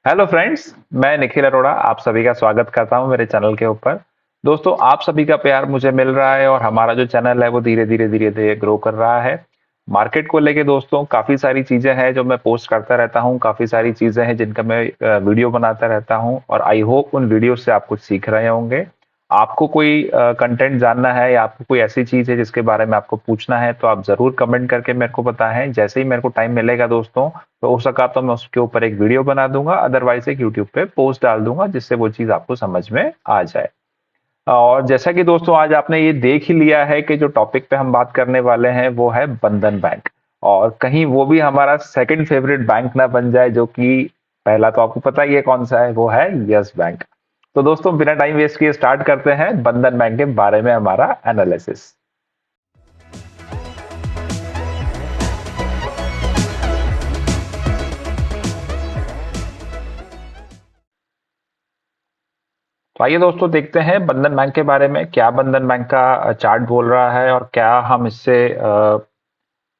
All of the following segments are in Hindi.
हेलो फ्रेंड्स, मैं निखिल अरोड़ा आप सभी का स्वागत करता हूं मेरे चैनल के ऊपर। दोस्तों, आप सभी का प्यार मुझे मिल रहा है और हमारा जो चैनल है वो धीरे धीरे ग्रो कर रहा है। मार्केट को लेके दोस्तों काफी सारी चीजें हैं जो मैं पोस्ट करता रहता हूं, काफी सारी चीजें हैं जिनका मैं वीडियो बनाता रहता हूं और आई होप उन वीडियो से आप कुछ सीख रहे होंगे। आपको कोई कंटेंट जानना है या आपको कोई ऐसी चीज है जिसके बारे में आपको पूछना है तो आप जरूर कमेंट करके मेरे को बताएं। जैसे ही मेरे को टाइम मिलेगा दोस्तों, तो हो सका तो मैं उसके ऊपर एक वीडियो बना दूंगा, अदरवाइज एक यूट्यूब पे पोस्ट डाल दूंगा जिससे वो चीज आपको समझ में आ जाए। और जैसा कि दोस्तों आज आपने ये देख ही लिया है कि जो टॉपिक पे हम बात करने वाले हैं वो है बंधन बैंक। और कहीं वो भी हमारा सेकंड फेवरेट बैंक ना बन जाए, जो कि पहला तो आपको पता ही है कौन सा है, वो है यस बैंक। तो दोस्तों बिना टाइम वेस्ट किए स्टार्ट करते हैं बंधन बैंक के बारे में हमारा एनालिसिस। तो आइए दोस्तों देखते हैं बंधन बैंक के बारे में, क्या बंधन बैंक का चार्ट बोल रहा है और क्या हम इससे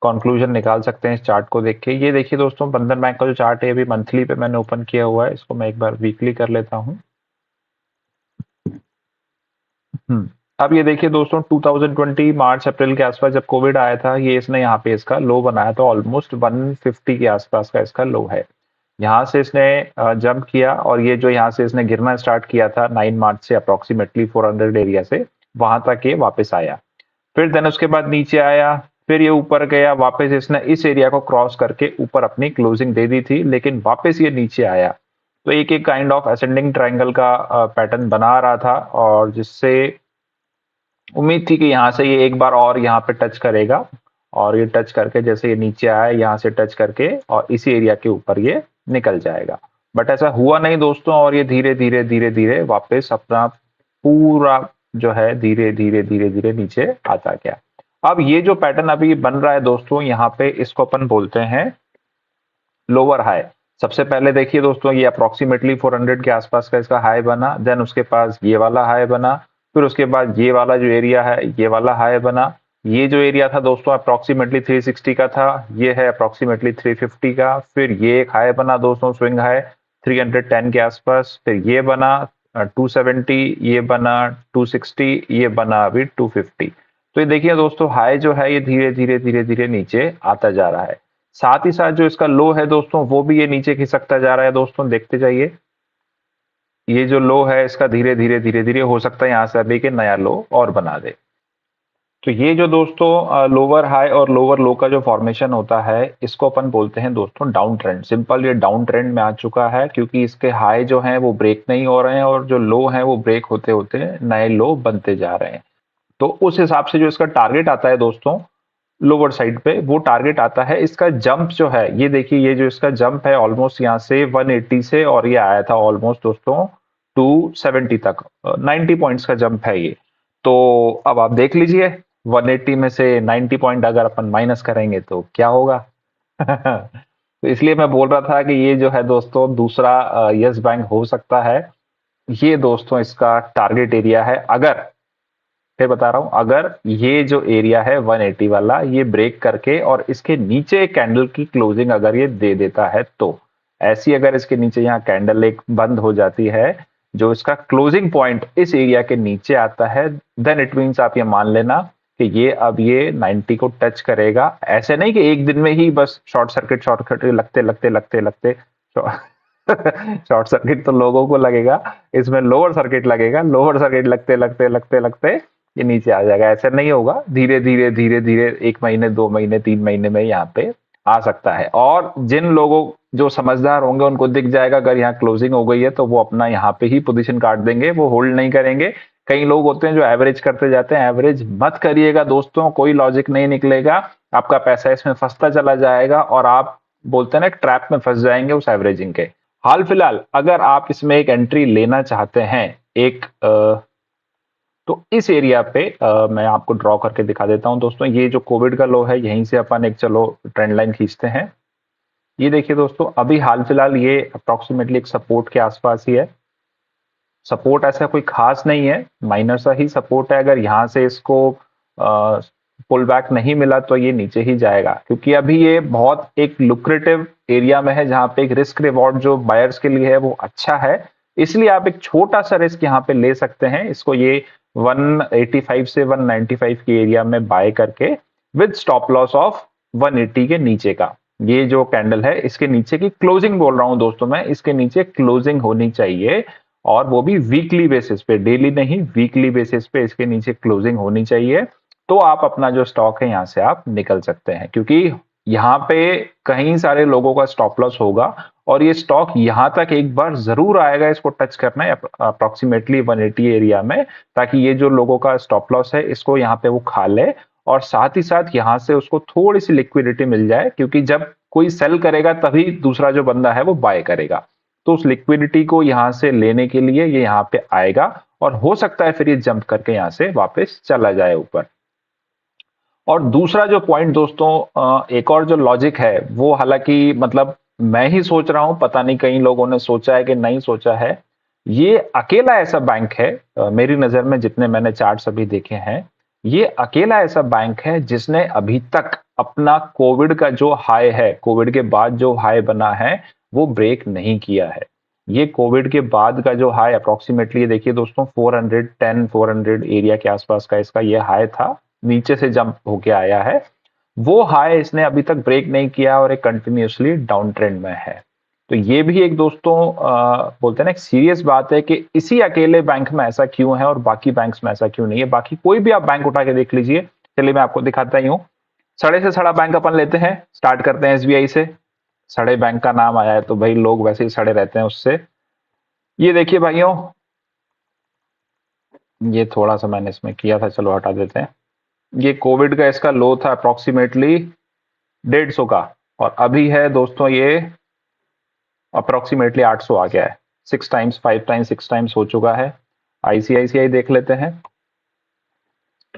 कंक्लूजन निकाल सकते हैं इस चार्ट को देख के। ये देखिए दोस्तों, बंधन बैंक का जो चार्ट है अभी मंथली पे मैंने ओपन किया हुआ है, इसको मैं एक बार वीकली कर लेता हूँ। अब ये देखिए दोस्तों, 2020 मार्च अप्रैल के आसपास जब कोविड आया था, ये इसने यहाँ पे इसका लो बनाया था, ऑलमोस्ट 150 के आसपास का इसका लो है। यहाँ से इसने जंप किया और ये जो यहाँ से इसने गिरना स्टार्ट किया था 9 मार्च से अप्रोक्सीमेटली 400 एरिया से, वहां तक ये वापस आया। फिर देन उसके बाद नीचे आया, फिर ये ऊपर गया, वापस इसने इस एरिया को क्रॉस करके ऊपर अपनी क्लोजिंग दे दी थी, लेकिन वापस ये नीचे आया। तो एक एक काइंड ऑफ असेंडिंग ट्रायंगल का पैटर्न बना रहा था और जिससे उम्मीद थी कि यहाँ से ये एक बार और यहाँ पे टच करेगा और ये टच करके जैसे ये नीचे आया, यहाँ से टच करके और इसी एरिया के ऊपर ये निकल जाएगा। बट ऐसा हुआ नहीं दोस्तों, और ये धीरे धीरे वापस अपना पूरा जो है धीरे धीरे नीचे आता गया। अब ये जो पैटर्न अभी बन रहा है दोस्तों, यहाँ पे इसको अपन बोलते हैं लोअर हाई। सबसे पहले देखिए दोस्तों, ये अप्रोक्सीमेटली 400 के आसपास का इसका हाई बना, देन उसके पास ये वाला हाई बना, फिर उसके बाद ये वाला जो एरिया है ये वाला हाई बना। ये जो एरिया था दोस्तों अप्रोक्सीमेटली 360 का था, ये है अप्रोक्सीमेटली 350 का। फिर ये एक हाई बना दोस्तों, स्विंग हाई 310 के आसपास, फिर ये बना 270, ये बना 260, ये बना अभी 250। तो ये देखिए दोस्तों, हाई जो है ये धीरे धीरे नीचे आता जा रहा है। साथ ही साथ जो इसका लो है दोस्तों, वो भी ये नीचे खिसकता जा रहा है दोस्तों, देखते जाइए। ये जो लो है इसका धीरे धीरे हो सकता है यहाँ से अभी के नया लो और बना दे। तो ये जो दोस्तों लोअर हाई और लोअर लो का जो फॉर्मेशन होता है, इसको अपन बोलते हैं दोस्तों डाउन ट्रेंड। सिंपल ये डाउन ट्रेंड में आ चुका है, क्योंकि इसके हाई जो हैं वो ब्रेक नहीं हो रहे हैं और जो लो हैं वो ब्रेक होते होते नए लो बनते जा रहे हैं। तो उस हिसाब से जो इसका टारगेट आता है दोस्तों लोअर साइड पे, वो टारगेट आता है इसका जंप जो है। ये देखिए, ये जो इसका जंप है ऑलमोस्ट यहाँ से 180 से, और ये आया था ऑलमोस्ट दोस्तों 270 तक, 90 पॉइंट्स का जंप है ये। तो अब आप देख लीजिए, 180 में से 90 पॉइंट अगर अपन माइनस करेंगे तो क्या होगा। तो इसलिए मैं बोल रहा था कि ये जो है दोस्तों दूसरा यस बैंक हो सकता है। ये दोस्तों इसका टारगेट एरिया है, अगर, फिर बता रहा हूं, अगर ये जो एरिया है 180 वाला ये ब्रेक करके और इसके नीचे कैंडल की क्लोजिंग अगर ये दे देता है, तो ऐसी अगर इसके नीचे यहाँ कैंडल एक बंद हो जाती है, जो इसका क्लोजिंग पॉइंट इस एरिया के नीचे आता है, देन इट मीन्स आप ये मान लेना कि ये अब ये 90 को टच करेगा। ऐसे नहीं कि एक दिन में ही बस शॉर्ट सर्किट लगते लगते लगते लगते शॉर्ट सर्किट तो लोगों को लगेगा, इसमें लोअर सर्किट लगेगा, लोअर सर्किट लगते लगते लगते लगते ये नीचे आ जाएगा। ऐसे नहीं होगा, धीरे धीरे 1 महीने 2 महीने 3 महीने में यहाँ पे आ सकता है। और जिन लोगों जो समझदार होंगे उनको दिख जाएगा अगर यहाँ क्लोजिंग हो गई है, तो वो अपना यहाँ पे ही पोजीशन काट देंगे, वो होल्ड नहीं करेंगे। कई लोग होते हैं जो एवरेज करते जाते हैं, एवरेज मत करिएगा दोस्तों, कोई लॉजिक नहीं निकलेगा, आपका पैसा इसमें फंसता चला जाएगा और आप बोलते हैं ना ट्रैप में फंस जाएंगे उस एवरेजिंग के। हाल फिलहाल अगर आप इसमें एक एंट्री लेना चाहते हैं, एक तो इस एरिया पे मैं आपको ड्रॉ करके दिखा देता हूं दोस्तों। ये जो कोविड का लो है, यहीं से अपन एक चलो ट्रेंड लाइन खींचते हैं। ये देखिए दोस्तों, अभी हाल फिलहाल ये अप्रोक्सीमेटली एक सपोर्ट के आसपास ही है। सपोर्ट ऐसा कोई खास नहीं है, माइनर सा ही सपोर्ट है। अगर यहाँ से इसको पुल बैक नहीं मिला तो ये नीचे ही जाएगा, क्योंकि अभी ये बहुत एक लुक्रेटिव एरिया में है जहां पे एक रिस्क रिवॉर्ड जो बायर्स के लिए है वो अच्छा है। इसलिए आप एक छोटा सा रिस्क यहाँ पे ले सकते हैं इसको, ये 185 से 195 की एरिया में बाय करके विद स्टॉप लॉस ऑफ 180 के नीचे का। ये जो कैंडल है इसके नीचे की क्लोजिंग बोल रहा हूं दोस्तों मैं, इसके नीचे क्लोजिंग होनी चाहिए, और वो भी वीकली बेसिस पे, डेली नहीं वीकली बेसिस पे इसके नीचे क्लोजिंग होनी चाहिए। तो आप अपना जो स्टॉक है यहां से आप निकल सकते हैं, क्योंकि यहाँ पे कई सारे लोगों का स्टॉप लॉस होगा और ये स्टॉक यहां तक एक बार जरूर आएगा, इसको टच करना है अप्रोक्सीमेटली 180 एरिया में, ताकि ये जो लोगों का स्टॉप लॉस है इसको यहाँ पे वो खा ले, और साथ ही साथ यहां से उसको थोड़ी सी लिक्विडिटी मिल जाए, क्योंकि जब कोई सेल करेगा तभी दूसरा जो बंदा है वो बाय करेगा। तो उस लिक्विडिटी को यहां से लेने के लिए ये यहाँ पे आएगा, और हो सकता है फिर ये जंप करके यहां से वापस चला जाए ऊपर। और दूसरा जो पॉइंट दोस्तों, एक और जो लॉजिक है वो, हालांकि मतलब मैं ही सोच रहा हूं, पता नहीं कई लोगों ने सोचा है कि नहीं सोचा है। ये अकेला ऐसा बैंक है, मेरी नजर में जितने मैंने चार्ट्स अभी देखे हैं, ये अकेला ऐसा बैंक है जिसने अभी तक अपना कोविड का जो हाई है, कोविड के बाद जो हाई बना है वो ब्रेक नहीं किया है। ये कोविड के बाद का जो हाई अप्रोक्सीमेटली देखिए दोस्तों 410 400 एरिया के आसपास का इसका ये हाई था, नीचे से जंप होके आया है, वो हाई इसने अभी तक ब्रेक नहीं किया और एक कंटिन्यूसली डाउन ट्रेंड में है। तो ये भी एक दोस्तों बोलते हैं ना, एक सीरियस बात है कि इसी अकेले बैंक में ऐसा क्यों है और बाकी बैंक्स में ऐसा क्यों नहीं है। बाकी कोई भी आप बैंक उठा के देख लीजिए, चलिए मैं आपको दिखाता ही हूँ। सड़े से सड़ा बैंक अपन लेते हैं, स्टार्ट करते हैं एसबीआई से। सड़े बैंक का नाम आया है तो भाई लोग वैसे ही सड़े रहते हैं उससे। ये देखिए भाइयों, ये थोड़ा सा मैंने इसमें किया था, चलो हटा देते हैं। ये कोविड का इसका लो था अप्रोक्सीमेटली 150 का, और अभी है दोस्तों ये अप्रोक्सीमेटली 800 आ गया है। 6 टाइम्स 5 टाइम्स 6 टाइम्स हो चुका है। आईसीआईसीआई देख लेते हैं,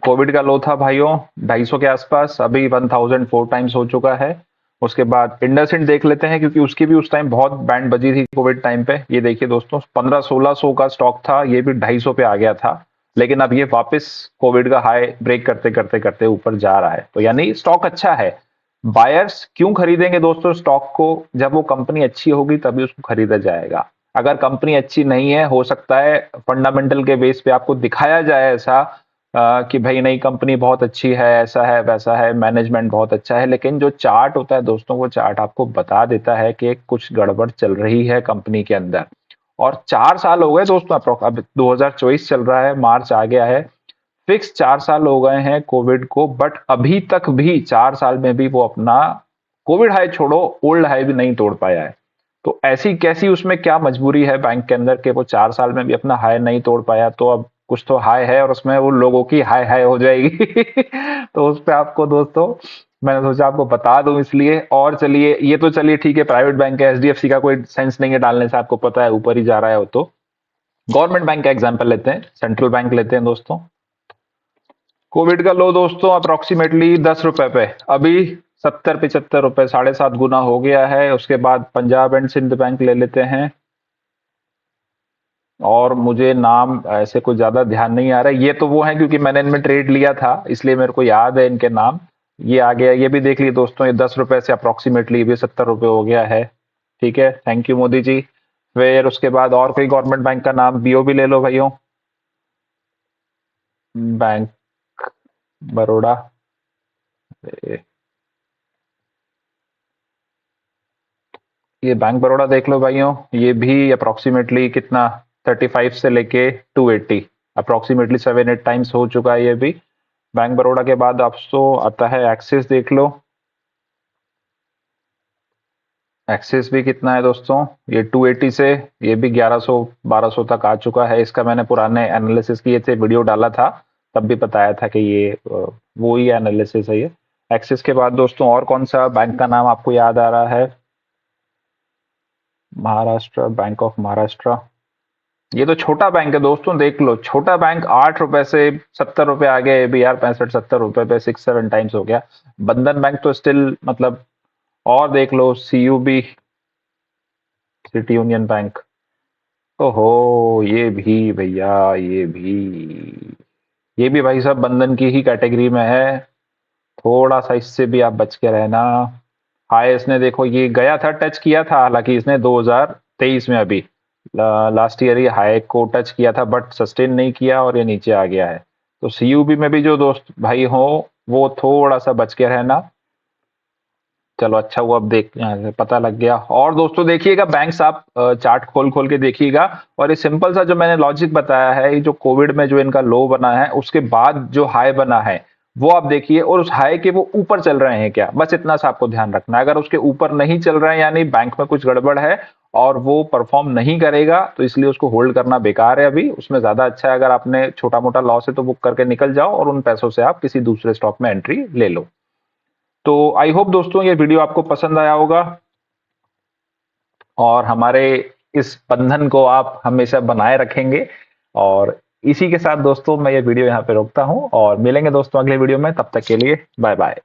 कोविड का लो था भाइयों 250 के आसपास, अभी 1004 टाइम्स हो चुका है। उसके बाद इंडसइंड देख लेते हैं, क्योंकि उसकी भी उस टाइम बहुत बैंड बजी थी कोविड टाइम पे। ये देखिए दोस्तों 1500-1600 का स्टॉक था, ये भी 250 पे आ गया था, लेकिन अब ये वापस कोविड का हाई ब्रेक करते करते करते ऊपर जा रहा है। तो यानी स्टॉक अच्छा है। बायर्स क्यों खरीदेंगे दोस्तों स्टॉक को? जब वो कंपनी अच्छी होगी तभी उसको खरीदा जाएगा। अगर कंपनी अच्छी नहीं है, हो सकता है फंडामेंटल के बेस पे आपको दिखाया जाए ऐसा कि भाई नई कंपनी बहुत अच्छी है, ऐसा है वैसा है, मैनेजमेंट बहुत अच्छा है, लेकिन जो चार्ट होता है दोस्तों वो चार्ट आपको बता देता है कि कुछ गड़बड़ चल रही है कंपनी के अंदर। और 4 साल हो गए दोस्तों, अब 2024 चल रहा है, मार्च आ गया है, फिक्स 4 साल हो गए हैं कोविड को, बट अभी तक भी 4 साल में भी वो अपना कोविड हाई छोड़ो, ओल्ड हाई भी नहीं तोड़ पाया है। तो ऐसी कैसी उसमें क्या मजबूरी है बैंक के अंदर कि वो 4 साल में भी अपना हाई नहीं तोड़ पाया? तो अब कुछ तो हाई है और उसमें वो लोगों की हाई हाई हो जाएगी। तो उस पर आपको दोस्तों मैंने सोचा आपको बता दूं इसलिए। और चलिए, ये तो चलिए ठीक है, प्राइवेट बैंक है, एचडीएफसी का कोई सेंस नहीं है डालने से, आपको पता है ऊपर ही जा रहा है वो। तो गवर्नमेंट बैंक का एग्जांपल लेते हैं, सेंट्रल बैंक लेते हैं दोस्तों। कोविड का लो दोस्तों अप्रोक्सीमेटली 10 रुपए पे, अभी 70-75 रुपए, 7.5 गुना हो गया है। उसके बाद पंजाब एंड सिंध बैंक ले लेते हैं, और मुझे नाम ऐसे कुछ ज्यादा ध्यान नहीं आ रहा है, ये तो वो है क्योंकि मैंने इनमें ट्रेड लिया था इसलिए मेरे को याद है इनके नाम। ये आ गया, ये भी देख लीजिए दोस्तों, ये 10 रुपए से अप्रोक्सीमेटली भी 70 रुपए हो गया है। ठीक है, थैंक यू मोदी जी। फिर उसके बाद और कोई गवर्नमेंट बैंक का नाम, बीओबी ले लो भाइयों, बैंक बड़ौदा। ये बैंक बड़ौदा देख लो भाइयों, ये भी अप्रोक्सीमेटली कितना 35 से लेके 280, अप्रोक्सीमेटली 7-8 टाइम्स हो चुका है ये भी। बैंक बड़ौदा के बाद आपको आता है एक्सिस, देख लो एक्सिस भी कितना है दोस्तों, ये 280 से ये भी 1100-1200 तक आ चुका है। इसका मैंने पुराने एनालिसिस किए थे, वीडियो डाला था, तब भी बताया था कि ये वो ही एनालिसिस है ये। एक्सिस के बाद दोस्तों और कौन सा बैंक का नाम आपको याद आ रहा है? Maharashtra, bank of Maharashtra. ये तो छोटा बैंक है दोस्तों, देख लो छोटा बैंक 8 रुपए से 70 रुपए आ गया, ये भी यार 65-70 रुपए पे 6-7 टाइम्स हो गया। बंधन बैंक तो स्टिल मतलब, और देख लो सीयूबी, सिटी यूनियन बैंक, ओहो ये भी भैया, ये भी भाई साहब बंधन की ही कैटेगरी में है। थोड़ा सा इससे भी आप बच के रहना। हाई इसने देखो ये गया था, टच किया था, हालांकि इसने 2023 में अभी लास्ट ईयर ये हाई को टच किया था बट सस्टेन नहीं किया और ये नीचे आ गया है। तो सीयूबी में भी जो दोस्त भाई हो वो थोड़ा सा बच के रहना। चलो अच्छा हुआ, अब देख यहाँ से पता लग गया। और दोस्तों देखिएगा बैंक्स आप चार्ट खोल खोल के देखिएगा, और ये सिंपल सा जो मैंने लॉजिक बताया है, ये जो कोविड में जो इनका लो बना है उसके बाद जो हाई बना है वो आप देखिए, और उस हाई के वो ऊपर चल रहे हैं क्या, बस इतना सा आपको ध्यान रखना है। अगर उसके ऊपर नहीं चल रहे हैं यानी बैंक में कुछ गड़बड़ है और वो परफॉर्म नहीं करेगा, तो इसलिए उसको होल्ड करना बेकार है अभी। उसमें ज्यादा अच्छा है अगर आपने छोटा मोटा लॉस है तो बुक करके निकल जाओ और उन पैसों से आप किसी दूसरे स्टॉक में एंट्री ले लो। तो आई होप दोस्तों ये वीडियो आपको पसंद आया होगा और हमारे इस बंधन को आप हमेशा बनाए रखेंगे। और इसी के साथ दोस्तों मैं ये वीडियो यहाँ पे रोकता हूँ और मिलेंगे दोस्तों अगले वीडियो में, तब तक के लिए बाय बाय।